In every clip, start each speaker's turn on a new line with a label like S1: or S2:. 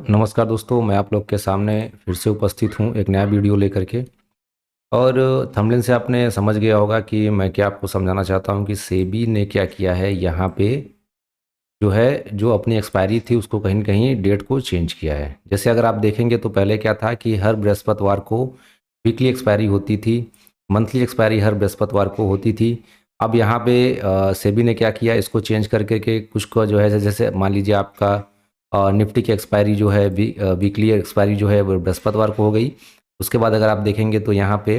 S1: नमस्कार दोस्तों, मैं आप लोग के सामने फिर से उपस्थित हूँ एक नया वीडियो लेकर के। और थंबनेल से आपने समझ गया होगा कि मैं क्या आपको समझाना चाहता हूँ कि सेबी ने क्या किया है यहाँ पे। जो है जो अपनी एक्सपायरी थी उसको कहीं न कहीं डेट को चेंज किया है। जैसे अगर आप देखेंगे तो पहले क्या था कि हर बृहस्पतिवार को वीकली एक्सपायरी होती थी, मंथली एक्सपायरी हर बृहस्पतिवार को होती थी। अब यहाँ पे सेबी ने क्या किया, इसको चेंज करके के कुछ को जो है जैसे मान लीजिए आपका निफ्टी की एक्सपायरी जो है वीकली एक्सपायरी जो है वो बृहस्पतिवार को हो गई। उसके बाद अगर आप देखेंगे तो यहाँ पे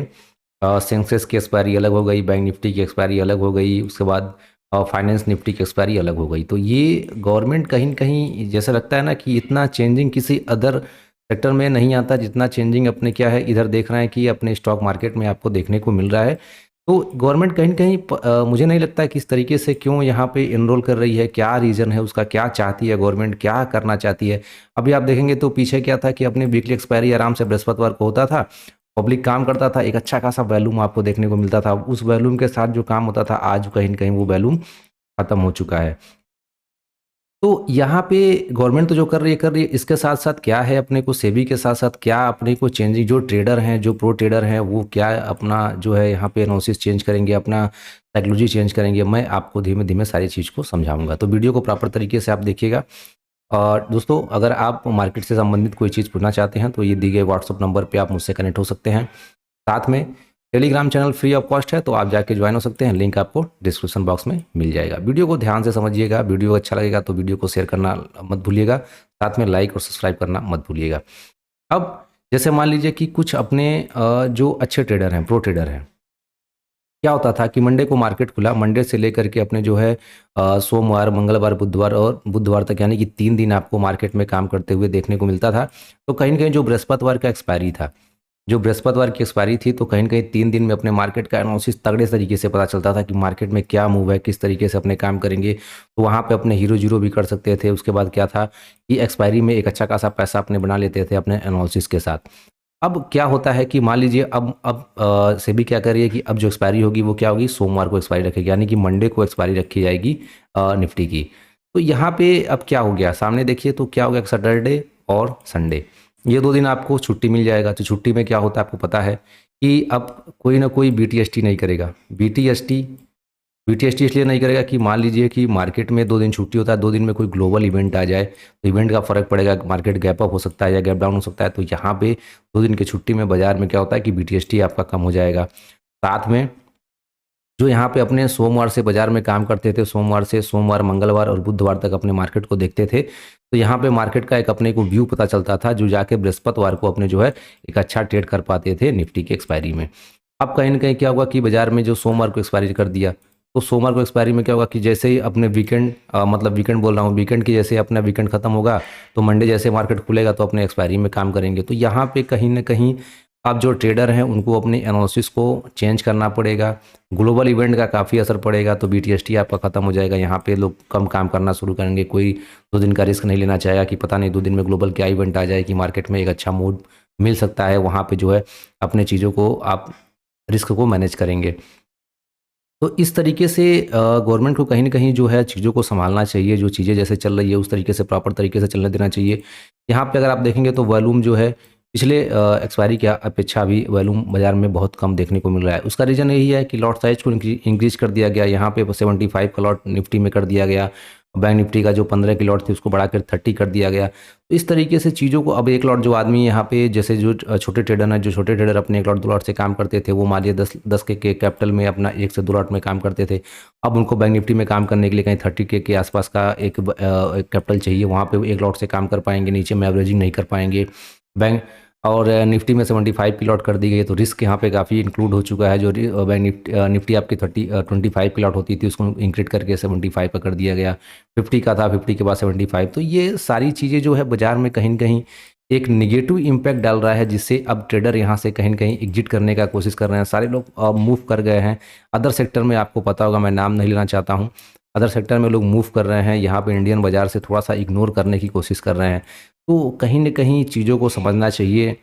S1: सेंसेक्स की एक्सपायरी अलग हो गई, बैंक निफ्टी की एक्सपायरी अलग हो गई, उसके बाद फाइनेंस निफ्टी की एक्सपायरी अलग हो गई। तो ये गवर्नमेंट कहीं न कहीं जैसा लगता है ना कि इतना चेंजिंग किसी अदर सेक्टर में नहीं आता जितना चेंजिंग अपने क्या है इधर देख रहे हैं कि अपने स्टॉक मार्केट में आपको देखने को मिल रहा है। तो गवर्नमेंट कहीं न कहीं मुझे नहीं लगता है किस तरीके से क्यों यहाँ पे एनरोल कर रही है, क्या रीज़न है उसका, क्या चाहती है गवर्नमेंट, क्या करना चाहती है। अभी आप देखेंगे तो पीछे क्या था कि अपने वीकली एक्सपायरी आराम से बृहस्पतिवार को होता था, पब्लिक काम करता था, एक अच्छा खासा वॉल्यूम आपको देखने को मिलता था। उस वॉल्यूम के साथ जो काम होता था आज कहीं न कहीं वो वॉल्यूम खत्म हो चुका है। तो यहाँ पे गवर्नमेंट तो जो कर रही है, इसके साथ-साथ क्या है अपने को सेबी के साथ-साथ क्या अपने को चेंजिंग जो ट्रेडर हैं, जो प्रो ट्रेडर हैं, वो क्या अपना जो है यहाँ पे एनालिसिस चेंज करेंगे, अपना साइकोलॉजी चेंज करेंगे। मैं आपको धीमे-धीमे सारी चीज़ को समझाऊँगा। तो वीडियो को प्रॉपर तरीके से आप देखिएगा। और दोस्तों अगर आप मार्केट से संबंधित कोई चीज़ पूछना चाहते हैं तो ये दिए गए व्हाट्सएप नंबर पे आप मुझसे कनेक्ट हो सकते हैं। साथ में Telegram channel free of cost है, तो आप जाके ज्वाइन हो सकते हैं, लिंक आपको डिस्क्रिप्शन बॉक्स में मिल जाएगा। वीडियो को ध्यान से समझिएगा, वीडियो अच्छा लगेगा तो वीडियो को शेयर करना मत भूलिएगा, साथ में लाइक और सब्सक्राइब करना मत भूलिएगा। अब जैसे मान लीजिए कि कुछ अपने जो अच्छे ट्रेडर हैं, प्रो ट्रेडर हैं, क्या होता था कि मंडे को मार्केट खुला, मंडे से लेकर के अपने जो है सोमवार, मंगलवार, बुधवार और बुधवार तक यानी कि 3 दिन आपको मार्केट में काम करते हुए देखने को मिलता था। तो कहीं न कहीं जो बृहस्पतिवार का एक्सपायरी था, जो बृहस्पतिवार की एक्सपायरी थी, तो कहीं न कहीं 3 दिन में अपने मार्केट का एनालिसिस तगड़े तरीके से पता चलता था कि मार्केट में क्या मूव है, किस तरीके से अपने काम करेंगे। तो वहाँ पे अपने हीरो-ज़ीरो भी कर सकते थे। उसके बाद क्या था कि एक्सपायरी में एक अच्छा खासा पैसा अपने बना लेते थे अपने एनालिसिस के साथ। अब क्या होता है कि मान लीजिए अब सेबी क्या कर रही है कि अब जो एक्सपायरी होगी वो क्या होगी, सोमवार को एक्सपायरी रखेगी, यानी कि मंडे को एक्सपायरी रखी जाएगी निफ्टी की। तो यहाँ पे अब क्या हो गया, सामने देखिए तो क्या हो गया, सैटरडे और संडे ये 2 दिन आपको छुट्टी मिल जाएगा। तो छुट्टी में क्या होता है आपको पता है कि अब कोई ना कोई बीटीएसटी नहीं करेगा। बीटीएसटी इसलिए नहीं करेगा कि मान लीजिए कि मार्केट में 2 दिन छुट्टी होता है, 2 दिन में कोई ग्लोबल इवेंट आ जाए, तो इवेंट का फ़र्क पड़ेगा, मार्केट गैप अप हो सकता है या गैप डाउन हो सकता है। तो यहाँ पे 2 दिन की छुट्टी में बाजार में क्या होता है कि बीटीएसटी आपका कम हो जाएगा। साथ में जो यहाँ पे अपने सोमवार से बाजार में काम करते थे, सोमवार, मंगलवार और बुधवार तक अपने मार्केट को देखते थे, तो यहाँ पे मार्केट का एक अपने को व्यू पता चलता था, जो जाके बृहस्पतिवार को अपने जो है एक अच्छा ट्रेड कर पाते थे निफ्टी की एक्सपायरी में। अब कहीं न कहीं क्या हुआ कि बाजार में जो सोमवार को एक्सपायरी कर दिया, तो सोमवार को एक्सपायरी में क्या होगा कि जैसे ही अपने वीकेंड मतलब वीकेंड बोल रहा हूँ, वीकेंड की जैसे अपना वीकेंड खत्म होगा, तो मंडे जैसे मार्केट खुलेगा तो अपने एक्सपायरी में काम करेंगे। तो यहाँ पे कहीं न कहीं अब जो ट्रेडर हैं उनको अपनी एनालिसिस को चेंज करना पड़ेगा। ग्लोबल इवेंट का काफ़ी असर पड़ेगा, तो बीटीएसटी आपका ख़त्म हो जाएगा। यहाँ पे लोग कम काम करना शुरू करेंगे, कोई 2 दिन का रिस्क नहीं लेना चाहेगा कि पता नहीं 2 दिन में ग्लोबल क्या इवेंट आ जाए कि मार्केट में एक अच्छा मूड मिल सकता है। वहाँ पे जो है अपने चीज़ों को आप रिस्क को मैनेज करेंगे। तो इस तरीके से गवर्नमेंट को कहीं न कहीं जो है चीज़ों को सँभालना चाहिए, जो चीज़ें जैसे चल रही है उस तरीके से प्रॉपर तरीके से चलने देना चाहिए। यहाँ पे अगर आप देखेंगे तो वॉल्यूम जो है पिछले एक्सपायरी की अपेक्षा भी वॉल्यूम बाज़ार में बहुत कम देखने को मिल रहा है। उसका रीज़न यही है कि लॉट साइज़ को इंक्रीज़ कर दिया गया, यहाँ पे 75 का लॉट निफ्टी में कर दिया गया। बैंक निफ्टी का जो 15 की लॉट थी उसको बढ़ाकर 30 कर दिया गया। तो इस तरीके से चीज़ों को अब एक लॉट जो आदमी यहाँ पे जैसे जो छोटे ट्रेडर हैं, जो छोटे ट्रेडर अपने 1 लॉट 2 लॉट से काम करते थे, वो मानिए 10 के कैपिटल में अपना 1 से 2 लॉट में काम करते थे। अब उनको बैंक निफ्टी में काम करने के लिए कहीं 30 के आसपास का एक कैपिटल चाहिए, वहाँ पे वो 1 लॉट से काम कर पाएँगे, नीचे में एवरेजिंग नहीं कर पाएँगे। बैंक और निफ्टी में 75 की लॉट कर दी गई है, तो रिस्क यहाँ पे काफ़ी इंक्लूड हो चुका है। जो बैंक निफ्टी आपकी 25 की लॉट होती थी उसको इंक्रीज करके 75 का कर दिया गया। 50 का था, 50 के बाद 75। तो ये सारी चीज़ें जो है बाजार में कहीं न कहीं एक नेगेटिव इम्पैक्ट डाल रहा है, जिससे अब ट्रेडर यहाँ से कहीं न कहीं एग्जिट करने का कोशिश कर रहे हैं। सारे लोग मूव कर गए हैं। अदर सेक्टर में आपको पता होगा, मैं नाम नहीं लेना चाहता हूँ। अदर सेक्टर में लोग मूव कर रहे हैं, यहाँ पे इंडियन बाज़ार से थोड़ा-सा इग्नोर करने की कोशिश कर रहे हैं। तो कहीं न कहीं चीज़ों को समझना चाहिए।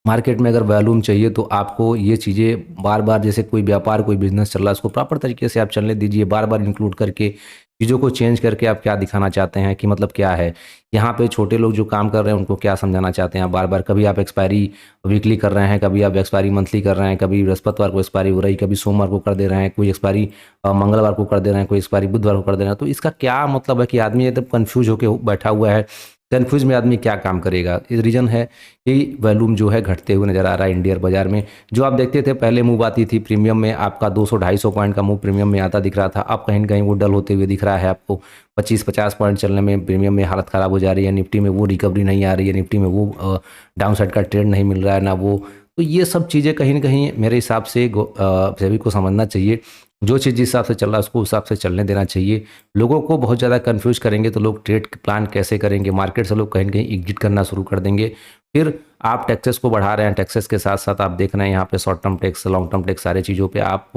S1: मार्केट में अगर वॉल्यूम चाहिए तो आपको ये चीज़ें बार-बार, जैसे कोई व्यापार, कोई बिज़नेस चल रहा है, उसको प्रॉपर तरीके से आप चलने दीजिए, बार-बार इंक्लूड करके चीज़ों को चेंज करके आप क्या दिखाना चाहते हैं कि मतलब क्या है यहाँ पे छोटे लोग जो काम कर रहे हैं उनको क्या समझाना चाहते हैं बार बार। कभी आप एक्सपायरी वीकली कर रहे हैं, कभी आप एक्सपायरी मंथली कर रहे हैं, कभी बृहस्पतिवार को एक्सपायरी हो रही, कभी सोमवार को कर दे रहे हैं, कोई एक्सपायरी मंगलवार को कर दे रहे हैं, कोई एक्सपायरी बुधवार को कर दे रहे हैं। तो इसका क्या मतलब है कि आदमी एकदम कन्फ्यूज होकर बैठा हुआ है। कन्फ्यूज में आदमी क्या काम करेगा। इस रीज़न है कि वॉल्यूम जो है घटते हुए नज़र आ रहा है इंडियन बाजार में। जो आप देखते थे पहले मूव आती थी प्रीमियम में, आपका 200-250 पॉइंट का मूव प्रीमियम में आता दिख रहा था, अब कहीं न कहीं वो डल होते हुए दिख रहा है आपको। 25-50 पॉइंट चलने में प्रीमियम में हालत ख़राब हो जा रही है, निफ्टी में वो रिकवरी नहीं आ रही है, निफ्टी में वो डाउन साइड का ट्रेंड नहीं मिल रहा है ना वो। तो ये सब चीज़ें कहीं न कहीं मेरे हिसाब से सभी को समझना चाहिए। जो चीज़ जिस हिसाब से चल रहा है उसको उस हिसाब से चलने देना चाहिए। लोगों को बहुत ज़्यादा कन्फ्यूज़ करेंगे तो लोग ट्रेड प्लान कैसे करेंगे, मार्केट से लोग कहीं न कहीं एग्जिट करना शुरू कर देंगे। फिर आप टैक्सेस को बढ़ा रहे हैं, टैक्सेस के साथ-साथ आप देख रहे हैं यहाँ पे short term tax, long term tax, सारी चीज़ों पे आप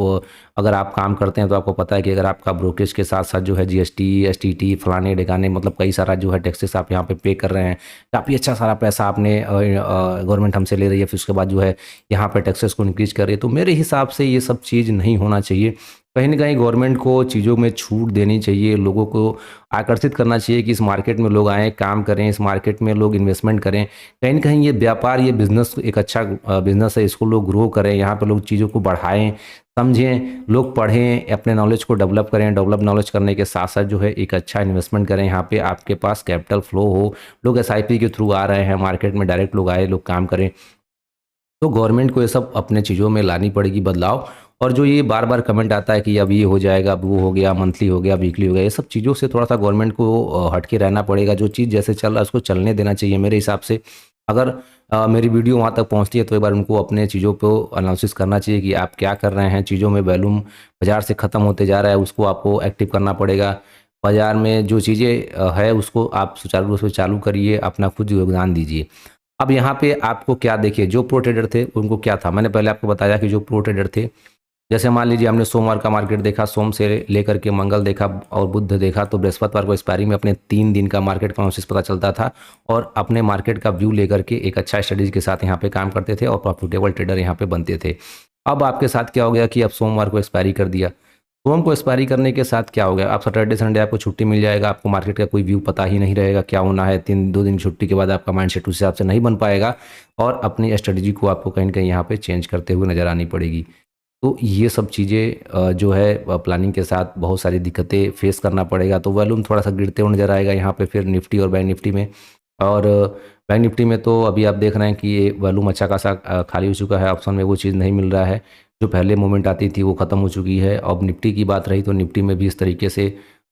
S1: अगर आप काम करते हैं तो आपको पता है कि अगर आपका ब्रोकरेज के साथ-साथ जो है जीएसटी, एसटीटी, फलाने-ढिकाने मतलब कई सारा जो है टैक्सेस आप यहाँ पे पे कर रहे हैं। काफ़ी अच्छा सारा पैसा आपने गवर्नमेंट हमसे ले रही है, फिर उसके बाद जो है यहाँ पे टैक्सेस को इंक्रीज़ कर रही है। तो मेरे हिसाब से ये सब चीज़ नहीं होना चाहिए। कहीं न कहीं गवर्नमेंट को चीज़ों में छूट देनी चाहिए, लोगों को आकर्षित करना चाहिए कि इस मार्केट में लोग आएँ, काम करें, इस मार्केट में लोग इन्वेस्टमेंट करें। कहीं न कहीं ये व्यापार, ये बिज़नेस एक अच्छा बिज़नेस है, इसको लोग ग्रो करें, यहाँ पे लोग चीज़ों को बढ़ाएँ, समझें, लोग पढ़ें, अपने नॉलेज को डेवलप करें। डेवलप नॉलेज करने के साथ-साथ जो है एक अच्छा इन्वेस्टमेंट करें, यहाँ पे आपके पास कैपिटल फ्लो हो। लोग एसआईपी के थ्रू आ रहे हैं मार्केट में, डायरेक्ट लोग आए, लोग काम करें। तो गवर्नमेंट को ये सब अपने चीज़ों में लानी पड़ेगी बदलाव। और जो ये बार-बार कमेंट आता है कि अब ये हो जाएगा, अब वो हो गया, मंथली हो गया, वीकली हो गया, ये सब चीज़ों से थोड़ा-सा गवर्नमेंट को हट के रहना पड़ेगा। जो चीज़ जैसे चल रहा है उसको चलने देना चाहिए मेरे हिसाब से। अगर मेरी वीडियो वहाँ तक पहुँचती है तो एक बार उनको अपने चीज़ों को एनालिसिस करना चाहिए कि आप क्या कर रहे हैं, चीज़ों में वॉल्यूम बाज़ार से ख़त्म होते जा रहा है, उसको आपको एक्टिव करना पड़ेगा। बाज़ार में जो चीज़ें है उसको आप सुचारू रूप से चालू करिए, अपना खुद योगदान दीजिए। अब यहाँ पे आपको क्या, देखिए जो प्रो ट्रेडर थे उनको क्या था, मैंने पहले आपको बताया कि जो प्रो ट्रेडर थे, जैसे मान लीजिए हमने सोमवार का मार्केट देखा, सोम से लेकर के मंगल देखा और बुध देखा, तो बृहस्पतिवार को एक्सपायरी में अपने 3 दिन का मार्केट का एनालिसिस पता चलता था और अपने मार्केट का व्यू लेकर के एक अच्छा स्ट्रेटेजी के साथ यहाँ पे काम करते थे और प्रॉफिटेबल ट्रेडर यहाँ पे बनते थे। अब आपके साथ क्या हो गया कि अब सोमवार को एक्सपायरी कर दिया। सोम को एक्सपायरी करने के साथ क्या हो गया, आप सैटरडे संडे आपको छुट्टी मिल जाएगा, आपको मार्केट का कोई व्यू पता ही नहीं रहेगा क्या होना है। 2 दिन छुट्टी के बाद आपका माइंडसेट उस हिसाब से नहीं बन पाएगा और अपनी स्ट्रेटजी को आपको कहीं न कहीं यहाँ पे चेंज करते हुए नज़र आनी पड़ेगी। तो ये सब चीज़ें जो है प्लानिंग के साथ बहुत सारी दिक्कतें फेस करना पड़ेगा। तो वॉल्यूम थोड़ा-सा गिरते हुए नज़र आएगा यहाँ पे फिर निफ्टी और बैंक निफ्टी में। और बैंक निफ्टी में तो अभी आप देख रहे हैं कि ये वॉल्यूम अच्छा खासा खाली हो चुका है, ऑप्शन में वो चीज़ नहीं मिल रहा है। जो पहले मूवमेंट आती थी वो ख़त्म हो चुकी है। अब निफ्टी की बात रही तो निफ्टी में भी इस तरीके से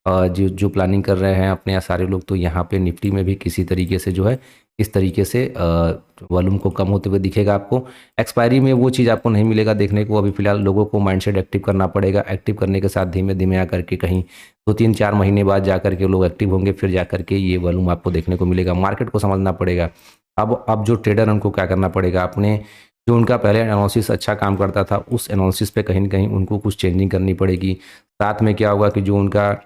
S1: जो जो प्लानिंग कर रहे हैं अपने यहाँ सारे लोग, तो यहाँ पे निफ्टी में भी किसी तरीके से जो है इस तरीके से वॉल्यूम को कम होते हुए दिखेगा आपको। एक्सपायरी में वो चीज़ आपको नहीं मिलेगा देखने को। अभी फ़िलहाल लोगों को माइंडसेट एक्टिव करना पड़ेगा। एक्टिव करने के साथ धीमे-धीमे आकर के कहीं 2-3-4 महीने बाद जाकर के लोग एक्टिव होंगे, फिर जाकर के ये वॉल्यूम आपको देखने को मिलेगा। मार्केट को समझना पड़ेगा। अब जो ट्रेडर हैं उनको क्या करना पड़ेगा, अपने जो उनका पहले एनालिसिस अच्छा काम करता था, उस एनालिसिस पे कहीं न कहीं उनको कुछ चेंजिंग करनी पड़ेगी। साथ में क्या होगा कि जो उनका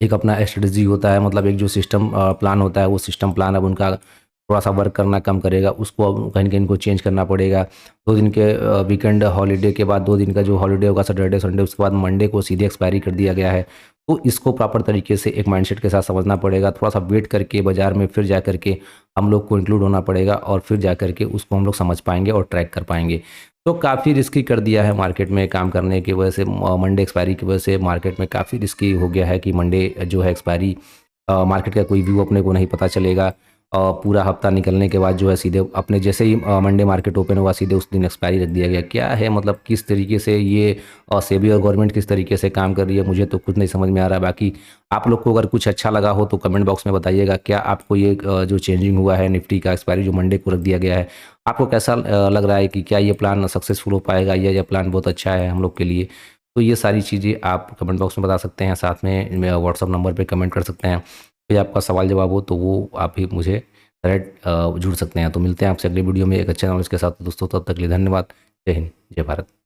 S1: एक अपना स्ट्रेटजी होता है, मतलब एक जो सिस्टम प्लान होता है, वो सिस्टम प्लान अब उनका थोड़ा-सा वर्क करना कम करेगा, उसको अब कहीं न कहीं इनको चेंज करना पड़ेगा। 2 दिन के वीकेंड हॉलिडे के बाद 2 दिन का जो हॉलिडे होगा सैटरडे, संडे, उसके बाद मंडे को सीधे एक्सपायरी कर दिया गया है। तो इसको प्रॉपर तरीके से एक माइंडसेट के साथ समझना पड़ेगा। थोड़ा-सा वेट करके बाज़ार में फिर जा कर के हम लोग को इंक्लूड होना पड़ेगा और फिर जा कर के उसको हम लोग समझ पाएँगे और ट्रैक कर पाएँगे। तो काफ़ी रिस्की कर दिया है मार्केट में काम करने की वजह से। मंडे एक्सपायरी की वजह से मार्केट में काफ़ी रिस्की हो गया है कि मंडे जो है एक्सपायरी मार्केट का कोई व्यू अपने को नहीं पता चलेगा। पूरा हफ्ता निकलने के बाद जो है सीधे अपने जैसे ही मंडे मार्केट ओपन हुआ सीधे उस दिन एक्सपायरी रख दिया गया। क्या है मतलब किस तरीके से ये सेबी और गवर्नमेंट किस तरीके से काम कर रही है, मुझे तो कुछ नहीं समझ में आ रहा है। बाकी आप लोग को अगर कुछ अच्छा लगा हो तो कमेंट बॉक्स में बताइएगा। क्या आपको ये जो चेंजिंग हुआ है निफ्टी का एक्सपायरी जो मंडे को रख दिया गया है, आपको कैसा लग रहा है कि क्या ये प्लान सक्सेसफुल हो पाएगा या ये प्लान बहुत अच्छा है हम लोग के लिए? तो ये सारी चीज़ें आप कमेंट बॉक्स में बता सकते हैं। साथ में व्हाट्सअप नंबर पे कमेंट कर सकते हैं। कोई आपका सवाल जवाब हो तो वो आप भी मुझे डायरेक्ट जुड़ सकते हैं। तो मिलते हैं आपसे अगली वीडियो में एक अच्छे नॉलेज के साथ। दोस्तों तब तक के लिए धन्यवाद। जय हिंद, जय भारत।